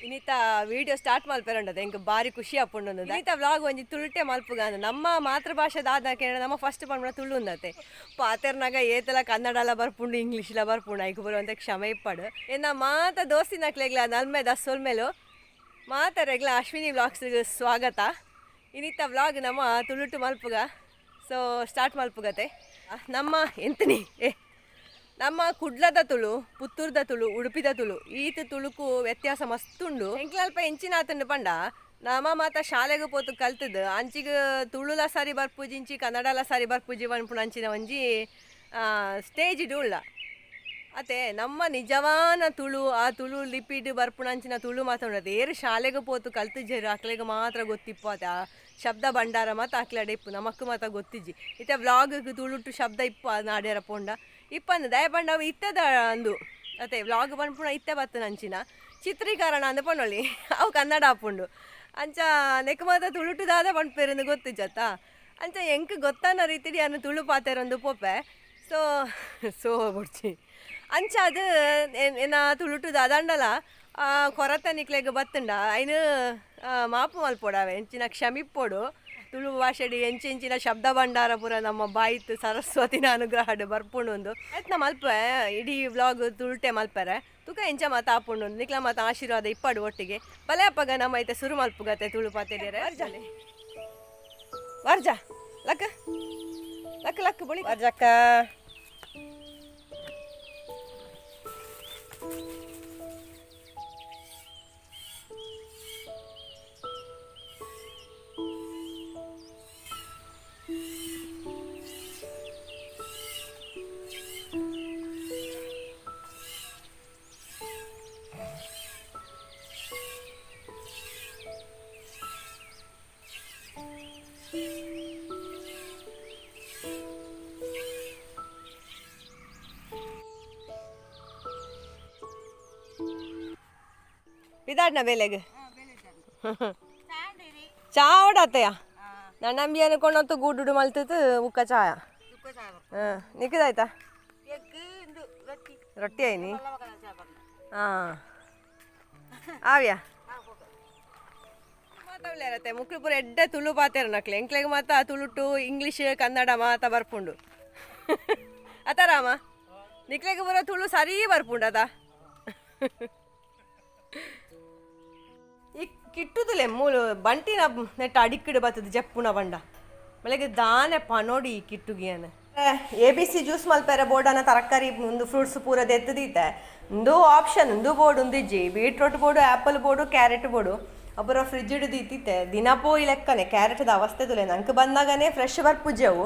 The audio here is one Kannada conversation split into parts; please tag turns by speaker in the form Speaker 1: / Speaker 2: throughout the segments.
Speaker 1: ಇನ್ನಿತ ವಿಡಿಯೋ ಸ್ಟಾರ್ಟ್ ಮಲ್ಪೆರಂಡದ ಎಂಕ್ ಬಾರಿ ಖುಷಿ ಆಪುಂಡು ಇನ್ನಿತ ವ್ಲಾಗ್ ಒಂಜಿ ತುಳುಟೆ ಮಲ್ಪುಗ ನಮ್ಮ ಮಾತೃಭಾಷೆದಾದ ಕೇಳ ನಮ್ಮ ಫಸ್ಟ್ ಪಂಡ ತುಳು ಉಂದತೆ ಪಾತೆರ್ನಾಗ ಏತಲ ಕನ್ನಡಲ ಬರ್ಪುಂಡು ಇಂಗ್ಲೀಷ್ಲ ಬರ್ಪುಂಡು ಐಕು ಬರುವಂತ ಕ್ಷಮೆ ಇಪ್ಪಡು ಎನ್ನ ಮಾತ ದೋಸ್ತಿನಕ್ಲೆಗ್ಲ ನಲ್ಮೆ ದಸ್ಸೊಲ್ಮೇಲು ಮಾತಾರೆಗ್ಲ ಅಶ್ವಿನಿ ವ್ಲಾಗ್ಸ್ಗೆ ಸ್ವಾಗತ ಇನ್ನಿತ ವ್ಲಾಗ್ ನಮ್ಮ ತುಳುಟು ಮಲ್ಪುಗ ಸೊ ಸ್ಟಾರ್ಟ್ ಮಲ್ಪುಗತೆ ನಮ್ಮ ಎಂತನಿ ನಮ್ಮ ಕುಡ್ಲದ ತುಳು ಪುತ್ತೂರ್ದ ತುಳು ಉಡುಪಿದ ತುಳು ಈತ ತುಳುಕು ವ್ಯತ್ಯಾಸ ಮಸ್ತುಂಡು ಎಂಕ್ಲಲ್ಪ ಎಂಚಿನ ಆತಂಡು ಪಂಡ ನಮ್ಮ ಮಾತ ಶಾಲೆಗೆ ಪೋತು ಕಲ್ತದ್ದು ಅಂಚಿಗೆ ತುಳುಲ ಸಾರಿ ಬರ್ಪೂಜಿ ಇಂಚಿ ಕನ್ನಡಲ ಸಾರಿ ಬರ್ಪೂಜಿ ಪನ್ಪುಣ ಅಂಚಿನ ಒಂಜಿ ಸ್ಟೇಜ್ ಇಡುಳ್ಳ ಅತೆ ನಮ್ಮ ನಿಜವಾನ ತುಳು ಆ ತುಳು ಲಿಪಿಡ್ ಬರ್ಪುಣಂಚಿನ ತುಳು ಮಾತಾಡೋದು ಏರು ಶಾಲೆಗೆ ಪೋತು ಕಲ್ತಿಜ್ಜರು ಅಕ್ಲೆಗೆ ಮಾತ್ರ ಗೊತ್ತಿಪ್ಪ ಆ ಶಬ್ದ ಭಂಡಾರ ಮಾತ ಅಕ್ಲಡೆ ಇಪ್ಪು ನಮಕ್ ಮಾತ ಗೊತ್ತಿಜ್ಜಿ ಇತ್ತೆ ವ್ಲಾಗ್ಗೆ ತುಳುಟು ಶಬ್ದ ಇಪ್ಪ ನಾಡ್ಯಾರ ಪೋಂಡ ಇಪ್ಪಂದು ದಯ ಪಂಡ ಅವು ಇತ್ತದ ಅಂದು ಅತೆ ವ್ಲಾಗ್ ಪನ್ಪುಣ ಇತ್ತೆ ಬತ್ತು ನಂಚಿನ ಚಿತ್ರೀಕರಣ ಅಂದ ಪಣ್ಣೊಳ್ಳಿ ಅವು ಕನ್ನಡ ಹಾಪುಂಡು ಅಂಚ ನೆಕ್ ಮಾತ ತುಳುಟುದಾದ ಪಂಡ್ಪೇರಿಂದ ಗೊತ್ತಿಜ್ಜತ್ತ ಅಂಚ ಎಂಕ್ ಗೊತ್ತಾನ ರೀತಿಡಿ ಅನ್ನು ತುಳು ಪಾತೆರೊಂದು ಪೊಪ್ಪೆ ಸೊ ಬಿಡ್ಚಿ ಅಂಚ ಅದು ಏನ ತುಳುಟುದ ಅದಂಡಲ ಕೊರತ ನಿಕ್ಲೆಗೆ ಬತ್ತಂಡ ಐನು ಮಾಪು ಮಲ್ಪೊಡವೆ ಎಂಚಿನ ಕ್ಷಮಿಪ್ಪೋಡು ತುಳು ಭಾಷೆಡಿ ಎಂಚಿನ ಶಬ್ದ ಭಂಡಾರ ಪೂರ ನಮ್ಮ ಬಾಯಿತ್ತು ಸರಸ್ವತಿನ ಅನುಗ್ರಹಡು ಬರ್ಪುಂಡು ಒಂದು ಆಯ್ತು ನಾ ಮಲ್ಪ ಇಡೀ ವ್ಲಾಗ್ ತುಳುಟೆ ಮಲ್ಪರೆ ತುಕ ಎಂಚ ಮಾತ ಆಪುಂಡು ನಿಕ್ಲ ಮಾತ ಆಶೀರ್ವಾದ ಇಪ್ಪಡು ಒಟ್ಟಿಗೆ ಬಲೆ ಅಪ್ಪಗ ನಮ್ಮ ಐತೆ ಸುರು ಮಲ್ಪುಗತ್ತೆ ತುಳು ಪಾತೆಡಿಯರೆ ವರ್ಜಾಲೆ ವರ್ಜ ಲಕ್ಕ ಲಕ್ಕ ಲಕ್ಕ ಬಳಿ ವರ್ಜಕ್ಕ ಬಿದಾಡ್ನ ಬೇಲೆಗೆ ಚಾ ಓಡಾತಯ್ಯ ನನ್ನ ಅಂಬಿ ಅನ್ಕೊಂಡಂತೂ ಗೂಡುಡು ಮಲ್ತದ್ದು ಉಕ್ಕ ಚಾಯ ನಿಕ್ಕದಾಯ್ತಾ ರೊಟ್ಟಿ ಆಯ್ನಿ ಹಾಂ ಆವ್ಯಾ ಮಾತಾಡ್ಲಿರತ್ತೆ ಮುಕ್ಳು ಪೂರ ಎಡ್ಡೆ ತುಳು ಪಾತೇರ ನಕ್ಲೆ ಎಂಕ್ಲೆಗೆ ಮಾತ ತುಳುಟು ಇಂಗ್ಲೀಷ್ ಕನ್ನಡ ಮಾತ ಬರ್ಪುಂಡು ಅತಾರಾಮ ನಿಕ್ಲೆಗೆ ಪೂರ ತುಳು ಸರಿ ಬರ್ಪುಂಡು ಅದ ಈ ಕಿಟ್ಟುದಿಲ್ಲ ಮೂಲು ಬಂಟಿನ ನೆಟ್ಟ ಅಡಿಕ್ಕಿಡು ಬರ್ತದೆ ಜಪ್ಪುನ ಬಂಡ ಬೆಳಗ್ಗೆ ದಾನೆ ಪನೋಡಿ ಕಿಟ್ಟುಗಿಯನ ABC ಜ್ಯೂಸ್ ಮಲ್ಪೆರ ಬೋರ್ಡನ ತರಕಾರಿ ಒಂದು ಫ್ರೂಟ್ಸ್ ಪೂರ ಎತ್ತದೀತೆ ಒಂದು ಆಪ್ಷನ್ ಒಂದು ಬೋರ್ಡ್ ಒಂದಿಜ್ಜಿ beetroot board apple board carrot board ಒಬ್ಬರ ಫ್ರಿಜ್ ಹಿಡಿದೀತಿತ್ತೆ ದಿನ ಪೋಯಿ ಲೆಕ್ಕನೆ ಕ್ಯಾರೆಟ್ದ ಅವಸ್ಥೆ ತುಲೆ ನಂಗೆ ಬಂದಾಗನೇ ಫ್ರೆಶ್ ಬರ್ಪೂಜಿ ಅವು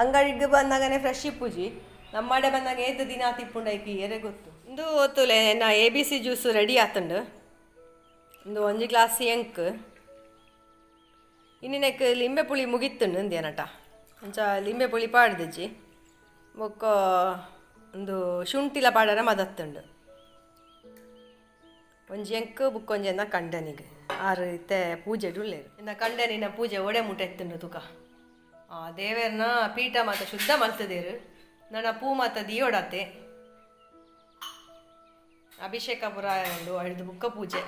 Speaker 1: ಅಂಗಡಿಗೆ ಬಂದಾಗನೇ ಫ್ರೆಶ್ ಇಪ್ಪುಜಿ ನಮ್ಮಡೆ ಬಂದಾಗ ಏದು ದಿನ ತಿಪ್ಪುಂಡೈಕಿ ಏರೇ ಗೊತ್ತು ಒಂದು ಹೊತ್ತುಲೆ ನಾ ABC ಜ್ಯೂಸ್ ರೆಡಿ ಆತಂಡು ಒಂದು ಒಂಜಿ ಗ್ಲಾಸ್ ಎಂಕ್ ಇನ್ನಿನಕ್ಕೆ ಲಿಂಬೆ ಪುಳಿ ಮುಗಿತ್ತುಂಡು ಅಂದೇನಟ ಅಂಚ ಲಿಂಬೆ ಪುಳಿ ಪಾಡ್ದಿಜ್ಜಿ ಬೊಕ್ಕ ಒಂದು ಶುಂಠಿಲ ಪಾಡರ ಮದತ್ತುಂಡು ಒಂಜಿ ಎಂಕ್ ಬುಕ್ಕೊಂಜೆನ ಕಂಡನಿಗೆ ಆರು ಇತ್ತೆ ಪೂಜೆ ಉಳ್ಳೇರು ಇನ್ನು ಕಂಡನಿನ ಪೂಜೆ ಒಡೆ ಮುಟ್ಟೆ ಎತ್ತುಂಡು ತುಕ ದೇವೇರ್ನ ಪೀಠ ಮಾತ ಶುದ್ಧ ಮಲ್ತದೇರು ನನ್ನ ಪೂ ಮಾತ ದಿಯೋಡತ್ತೆ ಅಭಿಷೇಕ ಪುರ ಉಂಡು ಅಳಿದು ಬುಕ್ಕ ಪೂಜೆ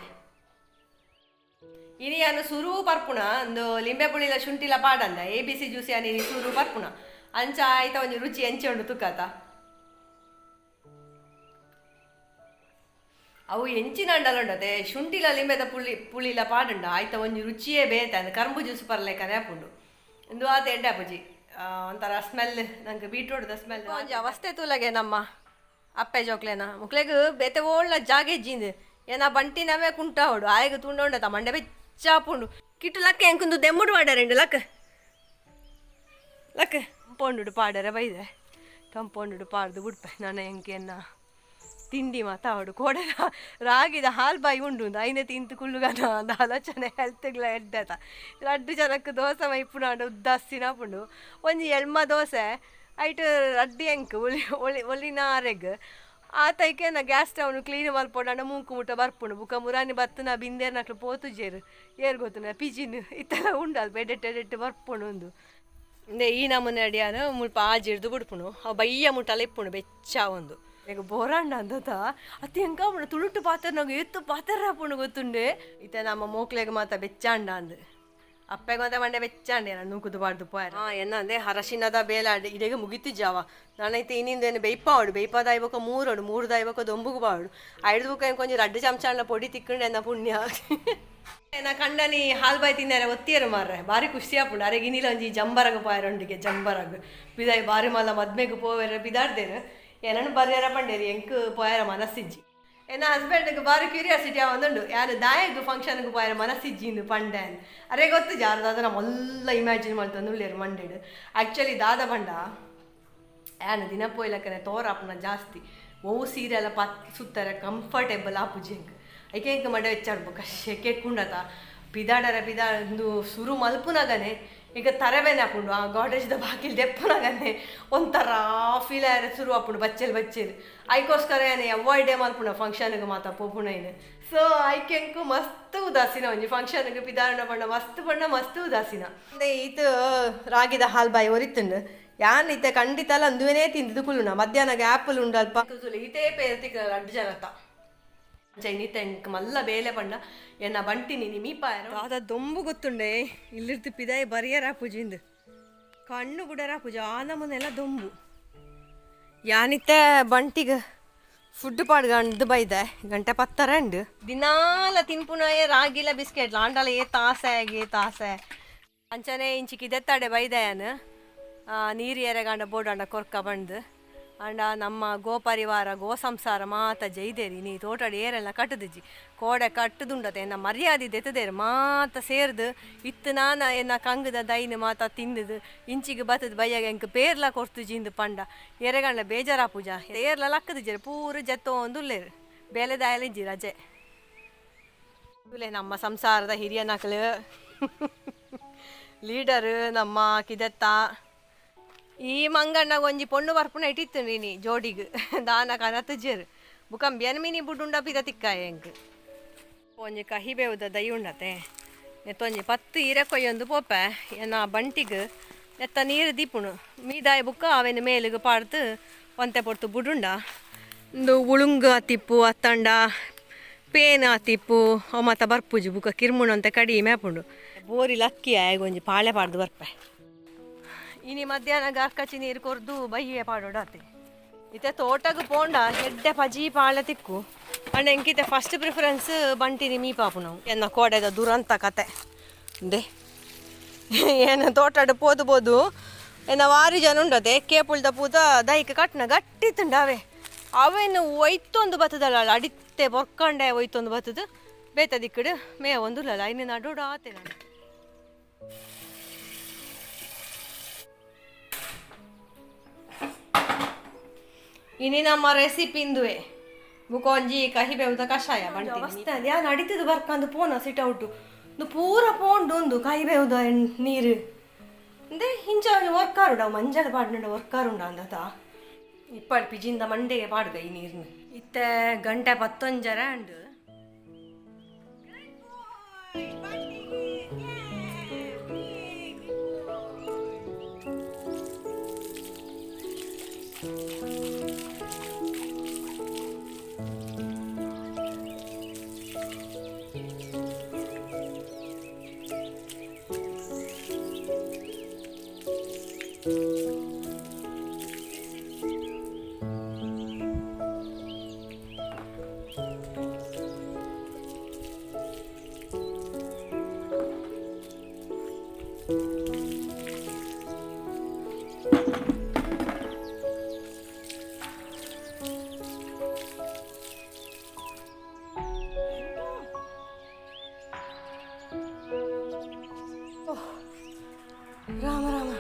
Speaker 1: ಇನಿ ಅನ್ನು ಸುರು ಬರ್ಪುಣ ಒಂದು ಲಿಂಬೆ ಪುಳಿಲ ಶುಂಠಿಲ ಪಾಡಂದ ABC ಜ್ಯೂಸ್ ಯಾನಿ ಸುರು ಬರ್ಪುಣ ಅಂಚ ಆಯ್ತ ಒಂಜಿ ರುಚಿ ಎಂಚೆ ಉಂಡು ತುಕ್ಕಾತ ಅವು ಎಂಚಿನ ಅಂಡಲ ಉಂಡತೆ ಶುಂಠಿಲ ಲಿಂಬೆದ ಪುಳಿಲ ಪಾಡಂಡ ಆಯ್ತ ಒಂಜಿ ರುಚಿಯೇ ಬೇತೆ ಅಂದ ಕರ್ಬು ಜ್ಯೂಸ್ ಪರ್ಲೆಕ್ಕನೆ ಹಾಪುಂಡು ಒಂದು ಆತ ಎಡ್ಡೆ ಅಪ್ಪುಜಿ ಒಂಥರ ಸ್ಮೆಲ್ ನಂಗೆ ಬೀಟ್ರೂಟ್ದ ಸ್ಮೆಲ್ ಒಂಜಿ ಅವಸ್ಥೆ ತೂಲಗೆ ನಮ್ಮ ಅಪ್ಪೆ ಜೋಕ್ಲೆನ ಮುಕ್ಲೆಗ್ ಬೇತೆ ಓಳ್ಳ ಜಾಗೆ ಜೀಂದು ಏನ ಬಂಟಿನವೇ ಕುಂಟ ಹೊಡು ಆಯ್ಗ ತುಂಡ ಉಂಡತ ಮಂಡೆ ಬೆಚ್ಚಾಪುಂಡು ಕಿಟ್ಟು ಲಕ್ಕ ಎಂಕುಂದು ದೆಮ್ಮುಡು ಪಾಡರೆಂಡು ಲಕ್ಕ ಲಕ್ಕ ಕಂಪೌಂಡು ಪಾಡರೆ ಬೈದೆ ಕಂಪೌಂಡು ಪಾಡ್ದು ಬಿಡ್ಪೆ ನಾನು ಎಂಕೆನ್ನ ತಿಂಡಿ ಮಾತಾಡು ಕೋಡೆ ರಾಗಿದ ಹಾಲು ಬಾಯಿ ಉಂಡು ಐನೆ ತಿಂತು ಕುಳ್ಳುಗನ ಅಂದ ಆಲೋಚನೆ ಹೆಲ್ತ್ಗಳ ಎಡ್ಡತ ರಡ್ಡು ಜನಕ್ಕೆ ದೋಸೆ ಮೈಪುನಾಡು ಉದ್ದಾಸ್ತಿನ ಪುಂಡು ಒಂಜಿ ಎಳ್ಮ ದೋಸೆ ಐಟು ರಡ್ಡಿ ಎಂಕ್ ಒಲಿನ ಆರೆಗ್ ಆತೈಕೆ ನಾ ಗ್ಯಾಸ್ ಸ್ಟವ್ನು ಕ್ಲೀನ್ ಮಲ್ಪೊಂಡ ಮೂಕು ಮುಟ್ಟ ಬರ್ಪುಂಡು ಬುಕ್ಕ ಮುರಾನಿ ಬತ್ತನ ಬಿಂದೇರ್ ನಕ್ಲು ಪೋತುಜೇರು ಏರ್ ಗೊತ್ತುನ ಪಿಜಿನ್ ಇತ್ತೆಲ್ಲ ಉಂಡಲ್ ಬೆಡ್ಡೆಟ್ಟು ಬರ್ಪುಂಡು ಒಂದು ಇಂದೆ ಈ ನಮೂನೆ ಅಡಿಯಾನ ಮುಲ್ಪ ಆಜಿಡ್ದು ಬಿಡ್ಪುಣು ಅವು ಬಯ್ಯ ಮುಟ್ಟಲ್ಲ ಇಪ್ಪುಂಡು ಬೆಚ್ಚ ಒಂದು ಈಗ ಬೋರಾಂಡ ಅಂದತ ಅತಿ ಎಂಕ ತುಳುಟ್ಟು ಪಾತ್ರ ನಂಗೆ ಎತ್ತು ಪಾತ್ರ ಹಾಪುಂಡು ಗೊತ್ತುಂಡೆ ಇತ್ತೆ ನಮ್ಮ ಮೋಕ್ಲೆಗೆ ಮಾತ ಬೆಚ್ಚಾಂಡ ಅಂದ್ ಅಪ್ಪೆಗೊಂದ ಮಂಡೆ ಬೆಚ್ಚಾಂಡೆ ನಾನು ನೂಕುದು ಬಾರ್ದು ಪೋಯ ಎನ್ನಂದೆ ಹರಶಿನದ ಬೇಲಾಡ್ ಇದೆಗೆ ಮುಗಿತು ಜಾವ ನಾನೈತೆ ಇನ್ನಿಂದೇನು ಬೇಯ್ಪಾಡು ಬೇಯ್ಪದಾಯ್ಬೇಕು ಮೂರು ದಾಯ್ಬೇಕು ದೊಂಬುಗು ಬಾಡು ಐದು ಬುಕ್ಕ ಕೊಂಚ ರಡ್ಡು ಚಮಚಾಂಡ ಪೊಡಿ ತಿಕ್ಕೊಂಡು ಎನ್ನ ಪುಣ್ಯ ನಾ ಕಂಡನಿ ಹಾಲು ಬಾಯ್ ತಿಂದಾರೆ ಒತ್ತಿಯರು ಮಾರ್ರೆ ಬಾರಿ ಖುಷಿ ಆಪುಂಡು ಅರೆ ಗಿನಿಲ ಒಂಜಿ ಜಂಬರಗ ಪಾಯರೊಂಡಿಗೆ ಜಂಬರಗ ಬಿದಾಯ್ ಬಾರಿ ಮಲ್ಲ ಮದ್ಮೆಗೆ ಪೋವೆರ ಬಿದಾಡ್ದೇನು ಏನನ್ನು ಬರ್ಯಾರ ಪಂಡೇರಿ ಎಂಕ್ ಪೋಯರ ಮನಸ್ಸಿಜ್ಜಿ ನನ್ನ ಹಸ್ಬೆಂಡ್ಗೆ ಬಾರಿ ಕ್ಯೂರಿಯಾಸಿಟಿ ಒಂದುಂಡು ಯಾರು ದಾಯಗ್ ಫಂಕ್ಷನ್ಗೆ ಪೋಯರ ಮನಸ್ಸಿಜ್ಜಿಂದು ಪಂಡೆ ಅಂತ ಅರೆ ಗೊತ್ತು ಜಾರದಾದ ನಮ್ಮೆಲ್ಲ ಇಮ್ಯಾಜಿನ್ ಮಾಡ್ತಂದು ಉಳ್ಳೇರು ಮಂಡೇಡು ಆ್ಯಕ್ಚುಲಿ ದಾದ ಪಂಡ ಯಾನು ದಿನ ಪೋಯ್ಲಕ್ಕನೆ ತೋರಾಪನ ಜಾಸ್ತಿ ಓವು ಸೀರೆ ಎಲ್ಲ ಸುತ್ತಾರೆ ಕಂಫರ್ಟೇಬಲ್ ಆಪುಜಿ ಹೆಂಗೆ ಐಕೆ ಹೆಂಗೆ ಮಂಡೆ ವೆಚ್ಚಾಡ್ಬೇಕು ಶೆಕೆ ಕುಂಡತ ಬಿದಾಡಂದು ಸುರು ಮಲ್ಪುನಾಗನೆ ಈಗ ತರಬೇನೆ ಹಾಕೊಂಡು ಆ ಗಾಡ್ರೇಜ್ದ ಬಾಕಿಲ್ ದೆಪ್ಪನಾಗನೆ ಒಂಥರ ಫೀಲ್ ಆಯ್ರೆ ಶುರು ಹಾಕೊಂಡು ಬಚ್ಚೇಲಿ ಐಕೋಸ್ಕರ ಏನೇ ಅವಾಯ್ಡೇ ಮಲ್ಪುಣ ಫಂಕ್ಷನ್ಗೆ ಮಾತಾ ಪೋಪುಣ ಏನು ಸೊ ಐಕೆಂಕು ಮಸ್ತ್ ಉದಾಸೀನ ಒಂಜಿ ಫಂಕ್ಷನ್ಗೆ ಪಿದಾರಣ ಬಣ್ಣ ಮಸ್ತ್ ಉದಾಸೀನ ಅಂದ್ರೆ ಇದು ರಾಗಿದ ಹಾಲ್ ಬಾಯಿ ಒರಿತುಂಡು ಯಾನ್ ಇತ್ತೆ ಖಂಡಿತ ಅಲ್ಲ ಅಂದುವೇ ತಿಂದಿದ್ದು ಕುಲ್ಲುನ ಮಧ್ಯಾಹ್ನಗೆ ಆ್ಯಪಲ್ ಉಂಡಲ್ಪ ಇದೇ ಪೇರ್ತಿಕ್ ಅಡ್ಡು ಜಗತ್ತ ಚೈನೀತ ಎಂಕ್ ಮಲ್ಲ ಬೇಲೆ ಪಂಡ ಎನ್ನ ಬಂಟಿನಿ ನಿಮೀಪಾಯರು ಅದ ದೊಂಬು ಗೊತ್ತುಂಡೆ ಇಲ್ಲಿರ್ತಿ ಪಿದಾಯಿ ಬರಿಯರ ಪೂಜಿಂದು ಕಣ್ಣು ಗುಡರ ಪೂಜೆ ಆ ನಮ್ಮನೆಲ್ಲ ದೊಂಬು ಯಾನಿತ್ತ ಬಂಟಿಗೆ ಫುಡ್ ಪಾಡ್ಗಂಡು ಬೈದೆ ಗಂಟೆ ಪತ್ತರಂಡು ದಿನಾಲ ತಿನ್ಪುನಾಯ ರಾಗಿಲ ಬಿಸ್ಕೆಟ್ ಲಾಂಡಲ ತಾಸೆ ಅಂಚನೆ ಇಂಚಿಕಿದೆತ್ತಾಡೆ ಬೈದೆಯನ್ ನೀರು ಎರೆಗಂಡ ಬೋಡಂಡ ಕೊರ್ಕ ಬಂದು ಅಂಡ ನಮ್ಮ ಗೋ ಪರಿವಾರ ಗೋ ಸಂಸಾರ ಮಾತ ಜೈದೇರಿ ನೀ ತೋಟಡಿ ಏರೆಲ್ಲ ಕಟ್ಟದಿಜ್ಜಿ ಕೋಡೆ ಕಟ್ಟದುಂಡತೆ ಎನ್ನ ಮರ್ಯಾದೆ ದೆತ್ತದೇರು ಮಾತ ಸೇರ್ದು ಇತ್ತು ನಾನು ಎನ್ನ ಕಂಗದ ದೈನು ಮಾತ ತಿಂದದು ಇಂಚಿಗೆ ಬತ್ತದ ಬಯ್ಯಾಗ ಎಂಕ್ ಪೇರ್ಲ ಕೊರ್ತುಜಿಂದು ಪಂಡ ಎರೆಗಂಡ ಬೇಜಾರ ಪೂಜಾ ಏರ್ಲ ಲಕ್ಕದಿಜ್ಜರು ಪೂರ ಜತ್ತೊಂದುಲ್ಲೇರು ಬೇಲೆ ದಾಯಲಿಜ್ಜಿ ರಜೆ ಇಲ್ಲೇ ನಮ್ಮ ಸಂಸಾರದ ಹಿರಿಯ ನಕಲು ಲೀಡರು ನಮ್ಮ ಕಿದೆತ್ತ ಈ ಮಂಗಣ್ಣಗ ಒಂಜಿ ಪೊಣ್ಣು ಬರ್ಪುನ ಇಟ್ಟಿತ್ತು ನೀನಿ ಜೋಡಿಗೆ ದಾನ ಕನತಜ್ಜರು ಬುಕಂ ಬೆನ್ಮಿನಿ ಬುಡ್ಡುಂಡ ಪಿದ ತಿಕ್ಕಾಯ ಎಂಕ್ ಒಂಜಿ ಕಹಿ ಬೇವುದ ದೈ ಉಂಡತೆ ನೆತ್ತೊಂಜಿ 10 ಇರಕೊಯ್ಯೊಂದು ಪೋಪೆ ಎನ್ನ ಬಂಟಿಗೆ ನೆತ್ತ ನೀರು ದೀಪುಣು ಮೀದಾಯ ಬುಕ್ಕ ಅವೇನು ಮೇಲಿಗೆ ಪಾಡ್ತು ಒಂತೆ ಪೊರ್ತು ಬುಡುಂಡ ಒಂದು ಉಳುಂಗು ಆತಿಪ್ಪು ಅತ್ತಂಡ ಪೇನ್ ಆತಿಪ್ಪು ಮತ್ತ ಬರ್ಪುಜಿ ಬುಕ್ಕ ಕಿರ್ಮುಣು ಅಂತ ಕಡಿಮೆ ಹಾಪುಂಡು ಬೋರಿ ಲಕ್ಕಿ ಆಗೊಂಜಿ ಪಾಳೆ ಪಾಡ್ದು ಬರ್ಪೆ ಇನಿ ಮಧ್ಯಾಹ್ನ ಅಕ್ಕಚಿ ನೀರು ಕೊರ್ದು ಬಯ್ಯೆ ಪಾಡೋಡಾತೆ ಇತ್ತೆ ತೋಟಗೆ ಪೋಂಡ ಎಡ್ಡೆ ಪಜಿ ಪಾಳೆ ತಿಕ್ಕು ಅಂಡ್ ಎಂಕಿತೆ ಫಸ್ಟ್ ಪ್ರಿಫರೆನ್ಸ್ ಬಂಟಿನಿ ಮೀ ಪಾಪು ನಾವು ಎನ್ನ ಕೋಡೆದ ದುರಂತ ಕತೆ ದೇ ಏನು ತೋಟಡ್ ಪೋದು ಎನ್ನ ವಾರಿ ಜನ ಉಂಡದೆ ಕೇಪುಳ್ದ ಪೂತ ದೈಕ ಕಟ್ನ ಗಟ್ಟಿ ತುಂಡಾವೆ ಅವೇನು ಒಯ್ತೊಂದು ಬತ್ತದಲ್ಲ ಅಡಿತ್ತೆ ಬೊರ್ಕಂಡೆ ಒಯ್ತೊಂದು ಬತ್ತದು ಬೇತ ದಿಕ್ಕಡು ಮೇ ಒಂದು ಲಲ್ಲ ಇನ್ನು ನಡೋಡ ಆತೆ ನಾನು ಇನಿ ನಮ್ಮ ರೆಸಿಪಿ ಇಂದುವೆ ಬುಕೊಂಜಿ ಕಹಿ ಬೇವುದ ಕಷಾಯ ಅವಸ್ಥೆ ಯಾ ನಡೀತದೆ ಬರ್ಕಂದು ಪೋನ ಸಿಟೌಟು ಪೂರ ಪೋಂಡು ಒಂದು ಕಹಿ ಬೇವುದ ನೀರು ಅಂದೆ ಹಿಂಚ ವರ್ಕಾರುಡ ಮಂಜದ ಪಾಡ್ನಂಡ ವರ್ಕಾರುಂಡ ಅಂದತ ಇಪ್ಪಳು ಪಿಜಿಂದ ಮಂಡೆಗೆ ಪಾಡ್ಗ ಈ ನೀರ್ನ ಇತ್ತೆ ಗಂಟೆ 11 ಅಂಡು ರಾಮ ರಾಮ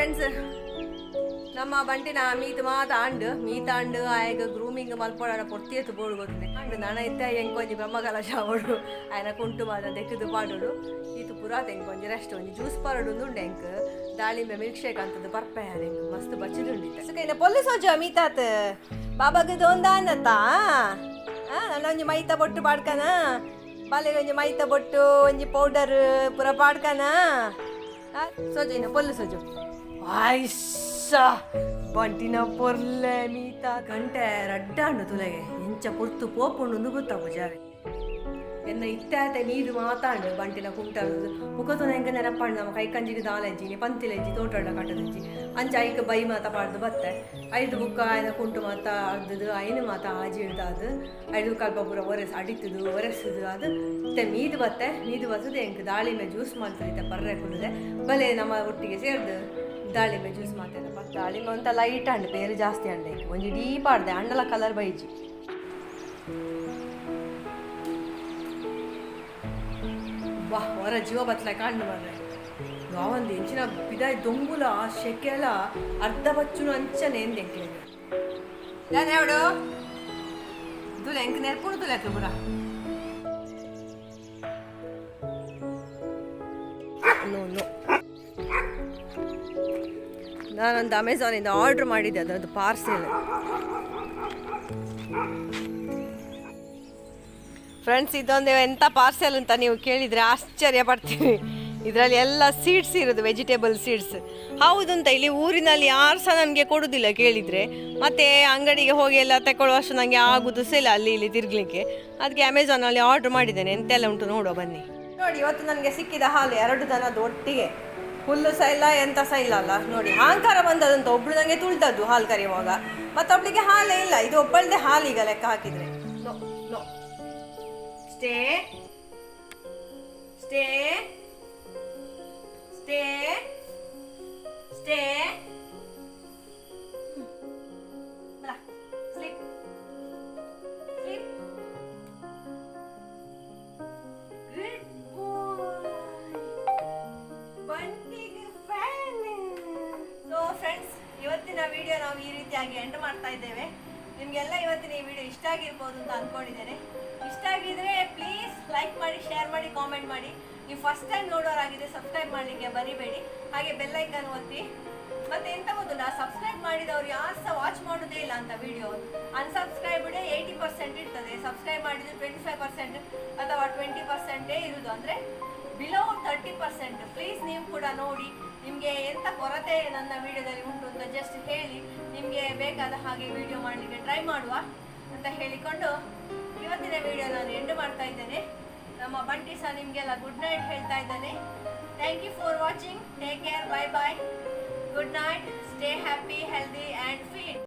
Speaker 1: ಫ್ರೆಂಡ್ಸ್ ನಮ್ಮ ಬಂಟಿನ ಮೀತಾಂಡು ಆಯ್ಗ ಗ್ರೂಮಿಂಗ್ ಮಲ್ಪೋಡ ಪೊರ್ತಿಯತ್ತು ಬೋರ್ಡು ಗೊತ್ತಿದೆ ಅಂಡ್ ನನ ಇತ್ತ ಎಂಕೊಂಜಿ ಬ್ರಹ್ಮಕಲಶ ಅವಡು ಆಯ್ನ ಕುಂಟು ಮಾದ ದೆಕ್ಕದು ಪಾಡೋಡು ಈತು ಪುರಾತ ಎಂಕೊಂಜಿ ರೆಸ್ಟ್ ಒಂಜಿ ಜ್ಯೂಸ್ ಪಾಡೋಡು ಉಂಡು ಎಂಕ್ ದಾಳಿಂಬೆ ಮಿಲ್ಕ್ ಶೇಕ್ ಅಂತದ್ದು ಬರ್ಪೆ ಎಂಕ್ ಮಸ್ತ್ ಬಚ್ಚಿದುಂಡಿತ್ತೆ ಸುಖ ಪೊಲ್ಲು ಸೋಜ ಮೀತಾತ್ ಬಾಬಾಗ ದೊಂದ ಅನ್ನತ್ತ ನನ್ನ ಒಂಜಿ ಮೈತ ಬೊಟ್ಟು ಪಾಡ್ಕನ ಬಾಲೆಗೆ ಒಂಜಿ ಮೈತ ಬೊಟ್ಟು ಒಂಜಿ ಪೌಡರ್ ಪೂರ ಪಾಡ್ಕನ ಸೋಜ ಪೊಲ್ಲು ಸೋಜು ಬಂಟಿನ ಪೊರ್ಲೆ ಮೀತ ಗಂಟೆ ರಡ್ಡಾಂಡು ತುಲೆಗೆ ಎಂಚ ಪುರ್ತು ಪೋಪುಂಡು ಗೊತ್ತಾವು ಜಾವೆ ಎನ್ನ ಇತ್ತಾತೆ ಮೀದು ಮಾತಾಂಡು ಬಂಟಿನ ಕುಂಟದು ಮುಖತುನ ಹೆಂಗ ನೆನಪಾಂಡು ನಮ್ಮ ಕೈ ಕಂಜಿಗೆ ದಾಲೆಜ್ಜಿನಿ ಪಂತಿಲೆಜ್ಜಿ ತೋಟಡ ಕಟ್ಟದಜ್ಜಿ ಅಂಚ ಐಕ ಬೈ ಮಾತ ಪಾಡ್ದು ಬತ್ತೆ ಐದು ಬುಕ್ಕ ಆಯ್ನ ಕುಂಟು ಮಾತ ಅರ್ದದು ಐನು ಮಾತ ಆಜಿ ಹಿಡ್ದಾದು ಐದು ಕಲ್ಪ ಪೂರ ಒರೆಸುದು ಅದು ಮತ್ತೆ ಮೀದು ಬರ್ತದೆ ಹೆಂಗೆ ದಾಳಿಂಬೆ ಜ್ಯೂಸ್ ಮಾಡ್ತಿದ್ದೆ ಪರ್ರೆ ಕುಡಿದೆ ಬಲೆ ನಮ್ಮ ಒಟ್ಟಿಗೆ ಸೇರ್ದು ದಾಳಿಂಬೆ ಜ್ಯೂಸ್ ಮಾಡ್ತೇನೆ ದಾಳಿಂಬೆ ಅಂತ ಲೈಟ್ ಅಂಡು ಬೇರೆ ಜಾಸ್ತಿ ಅಂಡೆ ಒಂಜಿ ಡೀಪ್ ಆಡ್ದೆ ಅಂಡಲ ಕಲರ್ ಬೈಜಿ ವಾ ಹೊರ ಜೀವ ಬತ್ಲೆ ಕಾಂಡು ಬರ್ರೆ ಯಾವಂದು ಎಂಚಿನ ಬಿದಾಯ್ ದೊಂಬುಲ ಶೆಕೆಲ ಅರ್ಧ ಬಚ್ಚುನು ಅಂಚನೆ ಎಂದೆಂಕೆ ನಾನು ಯಾವಡು ತುಲೆ ಎಂಕ್ ನೆರ್ಪುಣು ತುಲೆಕ ಬುಡ ನೋ ನಾನೊಂದು ಅಮೆಝಾನಿಂದ ಆರ್ಡ್ರ್ ಮಾಡಿದ್ದೆ ಅದರದ್ದು ಪಾರ್ಸೆಲ್ ಫ್ರೆಂಡ್ಸ್ ಇದೊಂದು ಎಂಥ ಪಾರ್ಸೆಲ್ ಅಂತ ನೀವು ಕೇಳಿದರೆ ಆಶ್ಚರ್ಯ ಪಡ್ತೀವಿ ಇದರಲ್ಲಿ ಎಲ್ಲ ಸೀಡ್ಸ್ ಇರೋದು ವೆಜಿಟೇಬಲ್ ಸೀಡ್ಸ್ ಹೌದು ಅಂತ ಇಲ್ಲಿ ಊರಿನಲ್ಲಿ ಯಾರು ಸಹ ನನಗೆ ಕೊಡೋದಿಲ್ಲ ಕೇಳಿದರೆ ಮತ್ತು ಅಂಗಡಿಗೆ ಹೋಗಿ ಎಲ್ಲ ತಗೊಳ್ಳುವಷ್ಟು ನನಗೆ ಆಗೋದು ಸಹ ಇಲ್ಲ ಅಲ್ಲಿ ಇಲ್ಲಿ ತಿರ್ಗಲಿಕ್ಕೆ ಅದಕ್ಕೆ ಅಮೆಝಾನಲ್ಲಿ ಆರ್ಡ್ರ್ ಮಾಡಿದ್ದೇನೆ ಎಂತೆಲ್ಲ ಉಂಟು ನೋಡುವ ಬನ್ನಿ ನೋಡಿ ಇವತ್ತು ನನಗೆ ಸಿಕ್ಕಿದ ಹಾಲು 2 ದನದ ಒಟ್ಟಿಗೆ ಹುಲ್ಲು ಸಹ ಇಲ್ಲ ಎಂತ ಸಹ ಇಲ್ಲ ಅಲ್ಲ ನೋಡಿ ಅಹಂಕಾರ ಬಂದದಂತ ಒಬ್ಳು ನನಗೆ ತುಳ್ದದ್ದು ಹಾಲು ಕರೆಯುವಾಗ ಮತ್ತೊಬ್ಳಿಗೆ ಹಾಲೇ ಇಲ್ಲ ಇದು ಒಬ್ಬಳದೇ ಹಾಲು ಈಗ ಲೆಕ್ಕ ಹಾಕಿದ್ರೆ no no stay stay stay stay sleep sleep friends ಇವತ್ತಿನ ವಿಡಿಯೋ ನಾವು ಈ ರೀತಿಯಾಗಿ ಎಂಡ್ ಮಾಡ್ತಾ ಇದ್ದೇವೆ ನಿಮಗೆಲ್ಲ ಇವತ್ತಿನ ಈ ವಿಡಿಯೋ ಇಷ್ಟ ಆಗಿರ್ಬೋದು ಅಂತ ಅಂದ್ಕೊಂಡಿದ್ದೇನೆ ಇಷ್ಟ ಆಗಿದ್ರೆ ಪ್ಲೀಸ್ ಲೈಕ್ ಮಾಡಿ ಶೇರ್ ಮಾಡಿ ಕಾಮೆಂಟ್ ಮಾಡಿ ನೀವು ಫಸ್ಟ್ ಟೈಮ್ ನೋಡೋರಾಗಿದೆ ಸಬ್ಸ್ಕ್ರೈಬ್ ಮಾಡಲಿಕ್ಕೆ ಬರಿಬೇಡಿ ಹಾಗೆ ಬೆಲ್ ಐಕಾನ್ ಒತ್ತಿ ಮತ್ತೆ ಎಂತ ಗೊತ್ತಿಲ್ಲ ಸಬ್ಸ್ಕ್ರೈಬ್ ಮಾಡಿದವರು ಯಾರು ಸಹ ವಾಚ್ ಮಾಡೋದೇ ಇಲ್ಲ ಅಂತ ವಿಡಿಯೋ ಅನ್ಸಬ್ಸ್ಕ್ರೈಬ್ಡ್ 80% ಇರ್ತದೆ ಸಬ್ಸ್ಕ್ರೈಬ್ ಮಾಡಿದ್ರೆ 25% ಅಥವಾ 20% ಇರುವುದು ಅಂದರೆ ಬಿಲೋ 30%. ಪ್ಲೀಸ್ ನೀವು ಕೂಡ ನೋಡಿ ನಿಮಗೆ ಎಂಥ ಕೊರತೆ ನನ್ನ ವಿಡಿಯೋದಲ್ಲಿ ಉಂಟು ಅಂತ ಜಸ್ಟ್ ಹೇಳಿ ನಿಮಗೆ ಬೇಕಾದ ಹಾಗೆ ವಿಡಿಯೋ ಮಾಡಲಿಕ್ಕೆ ಟ್ರೈ ಮಾಡುವ ಅಂತ ಹೇಳಿಕೊಂಡು ಇವತ್ತಿನ ವಿಡಿಯೋ ನಾನು ಎಂಡ್ ಮಾಡ್ತಾ ಇದ್ದೇನೆ. ನಮ್ಮ ಬಂಟಿ ಸಹ ನಿಮಗೆಲ್ಲ ಗುಡ್ ನೈಟ್ ಹೇಳ್ತಾ ಇದ್ದಾನೆ. Thank you for watching. Take care. Bye bye. Good night. Stay happy, healthy and fit.